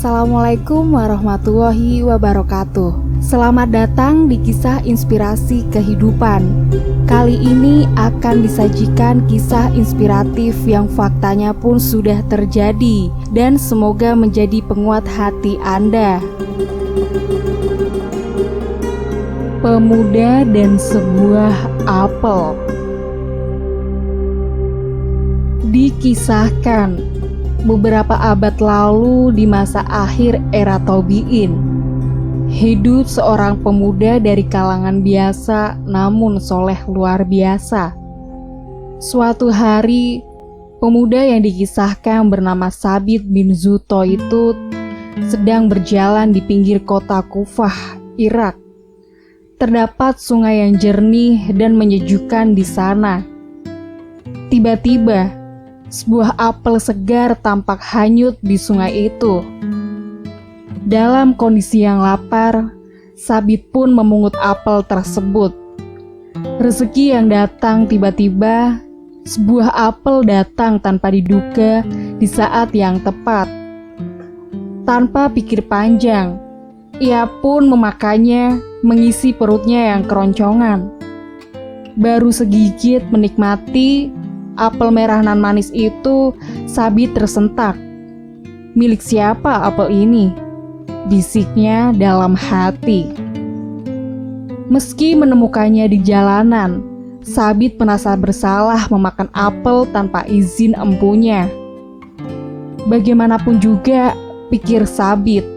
Assalamualaikum warahmatullahi wabarakatuh. Selamat datang di kisah inspirasi kehidupan. Kali ini akan disajikan kisah inspiratif yang faktanya pun sudah terjadi dan semoga menjadi penguat hati Anda. Pemuda dan sebuah apel. Dikisahkan beberapa abad lalu di masa akhir era Tabi'in, hidup seorang pemuda dari kalangan biasa namun soleh luar biasa. Suatu hari, pemuda yang dikisahkan bernama Sabit bin Zuto itu sedang berjalan di pinggir kota Kufah, Irak. Terdapat sungai yang jernih dan menyejukkan di sana. Tiba-tiba, sebuah apel segar tampak hanyut di sungai itu. Dalam kondisi yang lapar, Sabit pun memungut apel tersebut. Rezeki yang datang tiba-tiba, sebuah apel datang tanpa diduga di saat yang tepat. Tanpa pikir panjang, ia pun memakannya, mengisi perutnya yang keroncongan. Baru segigit menikmati apel merah nan manis itu, Sabit tersentak. Milik siapa apel ini? Bisiknya dalam hati. Meski menemukannya di jalanan, Sabit merasa bersalah memakan apel tanpa izin empunya. Bagaimanapun juga, pikir Sabit,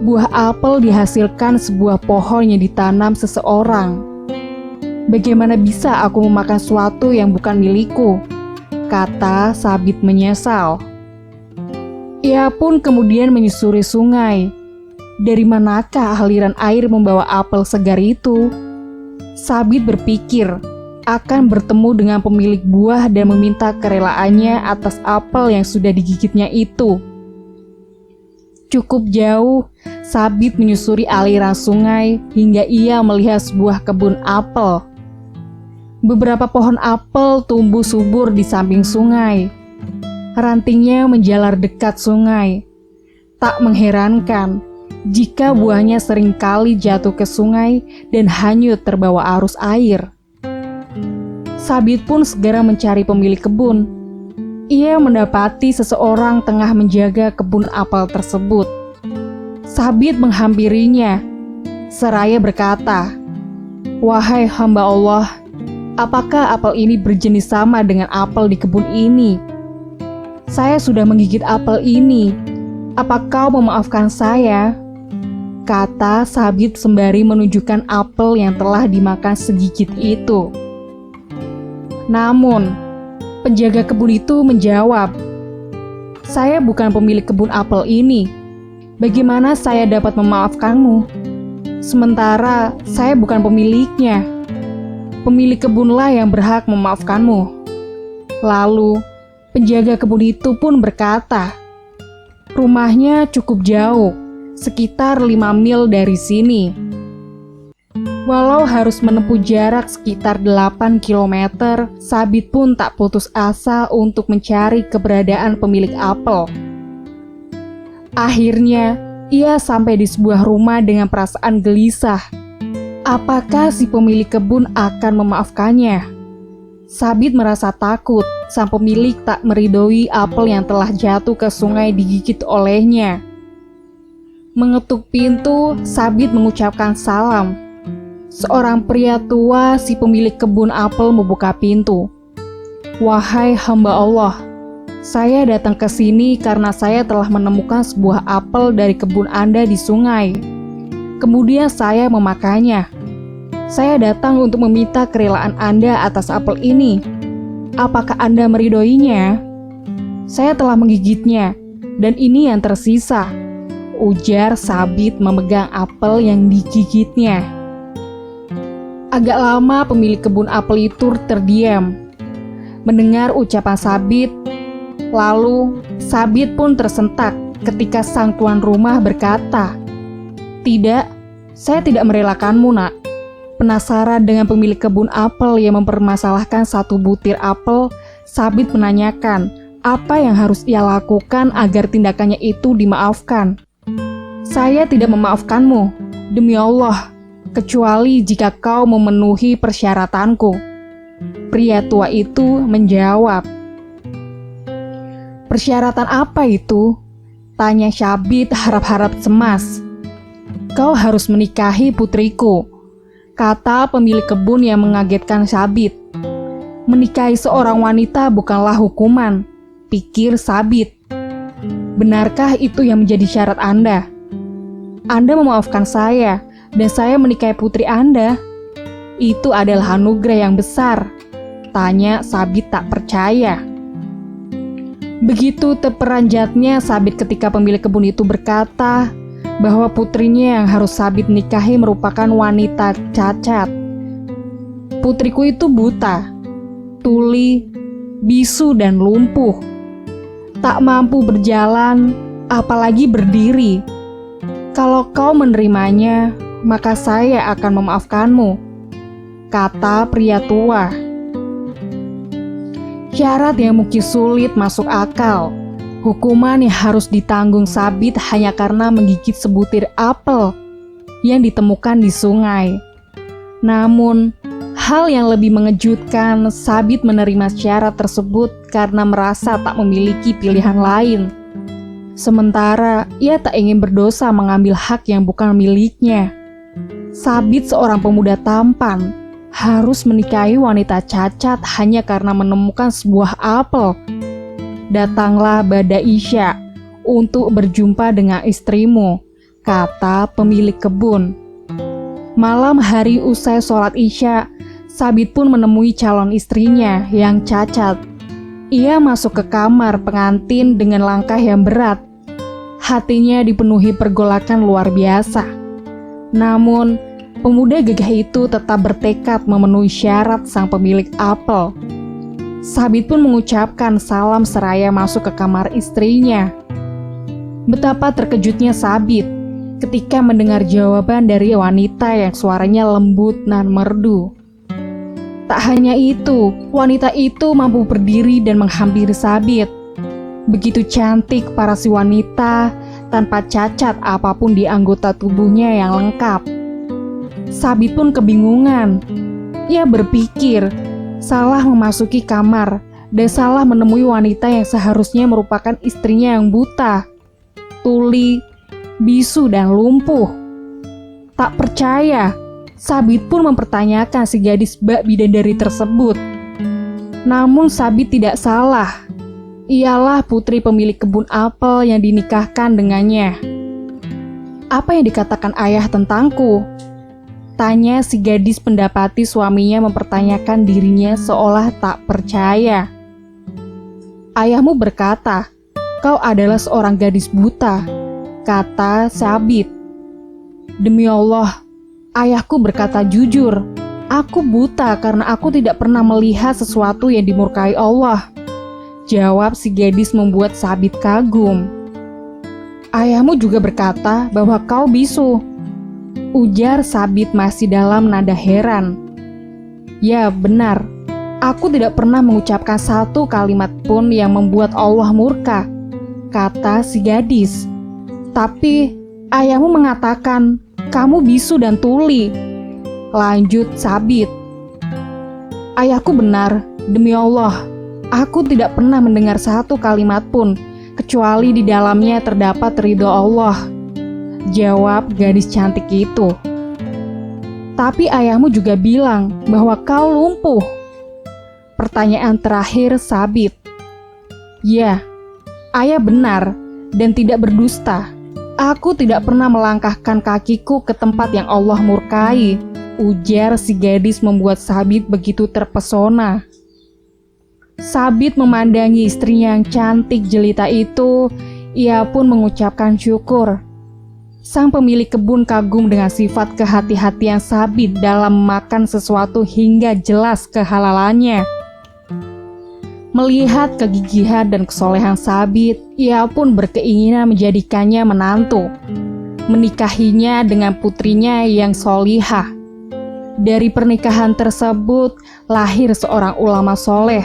buah apel dihasilkan sebuah pohon yang ditanam seseorang. Bagaimana bisa aku memakan sesuatu yang bukan milikku? Kata Sabit menyesal. Ia pun kemudian menyusuri sungai. Dari manakah aliran air membawa apel segar itu? Sabit berpikir akan bertemu dengan pemilik buah dan meminta kerelaannya atas apel yang sudah digigitnya itu. Cukup jauh, Sabit menyusuri aliran sungai hingga ia melihat sebuah kebun apel. Beberapa pohon apel tumbuh subur di samping sungai. Rantingnya menjalar dekat sungai. Tak mengherankan jika buahnya seringkali jatuh ke sungai dan hanyut terbawa arus air. Sabit pun segera mencari pemilik kebun. Ia mendapati seseorang tengah menjaga kebun apel tersebut. Sabit menghampirinya, seraya berkata, "Wahai hamba Allah, apakah apel ini berjenis sama dengan apel di kebun ini? Saya sudah menggigit apel ini. Apa kau memaafkan saya?" Kata Sabit sembari menunjukkan apel yang telah dimakan segigit itu. Namun, penjaga kebun itu menjawab, "Saya bukan pemilik kebun apel ini. Bagaimana saya dapat memaafkanmu? Sementara saya bukan pemiliknya. Pemilik kebunlah yang berhak memaafkanmu." Lalu, penjaga kebun itu pun berkata, "Rumahnya cukup jauh, sekitar 5 mil dari sini." Walau harus menempuh jarak sekitar 8 km, Sabit pun tak putus asa untuk mencari keberadaan pemilik apel. Akhirnya, ia sampai di sebuah rumah dengan perasaan gelisah. Apakah si pemilik kebun akan memaafkannya? Sabit merasa takut sang pemilik tak meridhoi apel yang telah jatuh ke sungai digigit olehnya. Mengetuk pintu, Sabit mengucapkan salam. Seorang pria tua, si pemilik kebun apel, membuka pintu. "Wahai hamba Allah, saya datang ke sini karena saya telah menemukan sebuah apel dari kebun Anda di sungai. Kemudian saya memakannya. Saya datang untuk meminta kerelaan Anda atas apel ini. Apakah Anda meridhoinya?" "Saya telah menggigitnya, dan ini yang tersisa," ujar Sabit memegang apel yang digigitnya. Agak lama pemilik kebun apel itu terdiam. Mendengar ucapan Sabit, lalu Sabit pun tersentak ketika sang tuan rumah berkata, "Tidak, saya tidak merelakanmu, nak." Penasaran dengan pemilik kebun apel yang mempermasalahkan satu butir apel, Sabit menanyakan, apa yang harus ia lakukan agar tindakannya itu dimaafkan. Saya tidak memaafkanmu, demi Allah, kecuali jika kau memenuhi persyaratanku. Pria tua itu menjawab. Persyaratan apa itu? Tanya Syabit harap-harap cemas. Kau harus menikahi putriku, kata pemilik kebun yang mengagetkan Syabit. Menikahi seorang wanita bukanlah hukuman, pikir Syabit. Benarkah itu yang menjadi syarat Anda? Anda memaafkan saya, dan saya menikahi putri Anda. Itu adalah anugerah yang besar, tanya Syabit tak percaya. Begitu terperanjatnya Syabit ketika pemilik kebun itu berkata bahwa putrinya yang harus Syabit nikahi merupakan wanita cacat. Putriku itu buta, tuli, bisu dan lumpuh. Tak mampu berjalan, apalagi berdiri. Kalau kau menerimanya, maka saya akan memaafkanmu, kata pria tua. Syarat yang mungkin sulit masuk akal. Hukuman yang harus ditanggung Syabit hanya karena menggigit sebutir apel yang ditemukan di sungai. Namun, hal yang lebih mengejutkan, Syabit menerima syarat tersebut karena merasa tak memiliki pilihan lain. Sementara, ia tak ingin berdosa mengambil hak yang bukan miliknya. Syabit, seorang pemuda tampan, harus menikahi wanita cacat hanya karena menemukan sebuah apel. Datanglah pada Isya untuk berjumpa dengan istrimu, kata pemilik kebun. Malam hari usai sholat Isya, Syabit pun menemui calon istrinya yang cacat. Ia masuk ke kamar pengantin dengan langkah yang berat. Hatinya dipenuhi pergolakan luar biasa. Namun, pemuda gagah itu tetap bertekad memenuhi syarat sang pemilik apel. Syabit pun mengucapkan salam seraya masuk ke kamar istrinya. Betapa terkejutnya Syabit ketika mendengar jawaban dari wanita yang suaranya lembut dan merdu. Tak hanya itu, wanita itu mampu berdiri dan menghampiri Syabit. Begitu cantik para si wanita tanpa cacat apapun di anggota tubuhnya yang lengkap. Syabit pun kebingungan. Ia berpikir salah memasuki kamar dan salah menemui wanita yang seharusnya merupakan istrinya yang buta, tuli, bisu dan lumpuh. Tak percaya, Syabit pun mempertanyakan si gadis bak bidadari tersebut. Namun Syabit tidak salah. Ialah putri pemilik kebun apel yang dinikahkan dengannya. Apa yang dikatakan ayah tentangku? Tanya si gadis mendapati suaminya mempertanyakan dirinya seolah tak percaya. Ayahmu berkata, kau adalah seorang gadis buta, kata Syabit. Demi Allah, ayahku berkata jujur, aku buta karena aku tidak pernah melihat sesuatu yang dimurkai Allah. Jawab si gadis membuat Syabit kagum. Ayahmu juga berkata bahwa kau bisu, ujar Syabit masih dalam nada heran. Ya benar, aku tidak pernah mengucapkan satu kalimat pun yang membuat Allah murka, kata si gadis. Tapi ayahmu mengatakan kamu bisu dan tuli, lanjut Syabit. Ayahku benar, demi Allah, aku tidak pernah mendengar satu kalimat pun, kecuali di dalamnya terdapat ridho Allah, jawab gadis cantik itu. Tapi ayahmu juga bilang bahwa kau lumpuh. Pertanyaan terakhir Syabit. Ya, ayah benar dan tidak berdusta. Aku tidak pernah melangkahkan kakiku ke tempat yang Allah murkai, ujar si gadis membuat Syabit begitu terpesona. Syabit memandangi istrinya yang cantik jelita itu, ia pun mengucapkan syukur. Sang pemilik kebun kagum dengan sifat kehati-hatian Syabit dalam memakan sesuatu hingga jelas kehalalannya. Melihat kegigihan dan kesolehan Syabit, ia pun berkeinginan menjadikannya menantu, menikahinya dengan putrinya yang solihah. Dari pernikahan tersebut lahir seorang ulama soleh,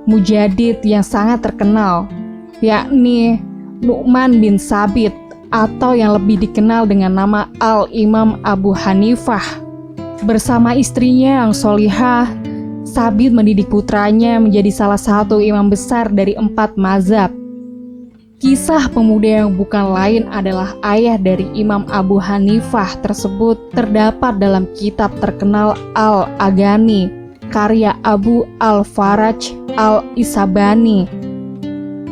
mujadid yang sangat terkenal, yakni Nu'man bin Sabit atau yang lebih dikenal dengan nama Al-Imam Abu Hanifah. Bersama istrinya yang solihah, Sabit mendidik putranya menjadi salah satu imam besar dari 4 mazhab. Kisah pemuda yang bukan lain adalah ayah dari Imam Abu Hanifah tersebut terdapat dalam kitab terkenal Al-Aghani, karya Abu Al-Faraj Al-Isabani.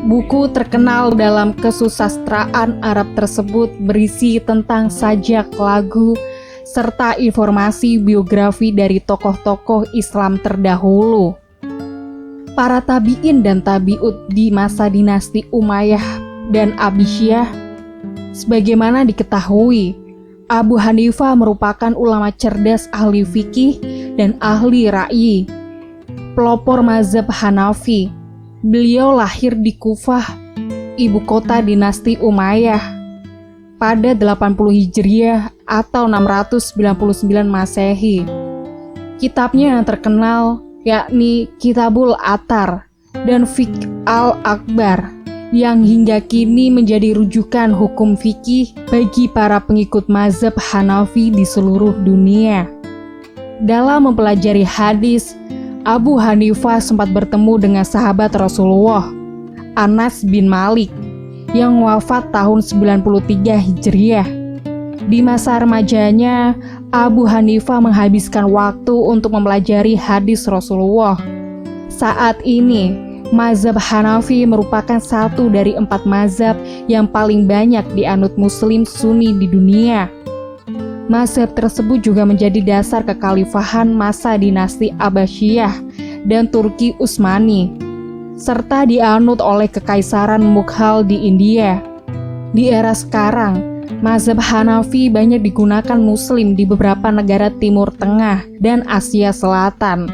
Buku terkenal dalam kesusastraan Arab tersebut berisi tentang sajak, lagu, serta informasi biografi dari tokoh-tokoh Islam terdahulu. Para tabi'in dan tabi'ut di masa dinasti Umayyah dan Abbasiyah. Sebagaimana diketahui, Abu Hanifah merupakan ulama cerdas, ahli fikih dan ahli ra'yi, pelopor mazhab Hanafi. Beliau lahir di Kufah, ibu kota dinasti Umayyah, pada 80 Hijriah atau 699 Masehi. Kitabnya yang terkenal yakni Kitabul Athar dan Fiqh Al-Akbar, yang hingga kini menjadi rujukan hukum fikih bagi para pengikut mazhab Hanafi di seluruh dunia. Dalam mempelajari hadis, Abu Hanifah sempat bertemu dengan sahabat Rasulullah, Anas bin Malik, yang wafat tahun 93 Hijriah. Di masa remajanya, Abu Hanifah menghabiskan waktu untuk mempelajari hadis Rasulullah. Saat ini, mazhab Hanafi merupakan satu dari 4 mazhab yang paling banyak dianut Muslim Sunni di dunia. Mazhab tersebut juga menjadi dasar kekhalifahan masa dinasti Abbasiyah dan Turki Utsmani, serta dianut oleh Kekaisaran Mughal di India. Di era sekarang, mazhab Hanafi banyak digunakan Muslim di beberapa negara Timur Tengah dan Asia Selatan,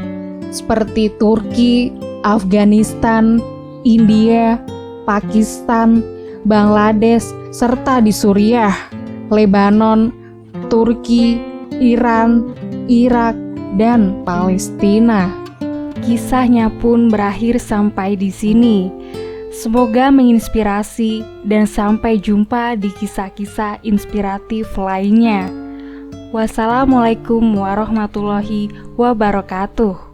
seperti Turki, Afghanistan, India, Pakistan, Bangladesh, serta di Suriah, Lebanon, Turki, Iran, Irak, dan Palestina. Kisahnya pun berakhir sampai di sini. Semoga menginspirasi dan sampai jumpa di kisah-kisah inspiratif lainnya. Wassalamualaikum warahmatullahi wabarakatuh.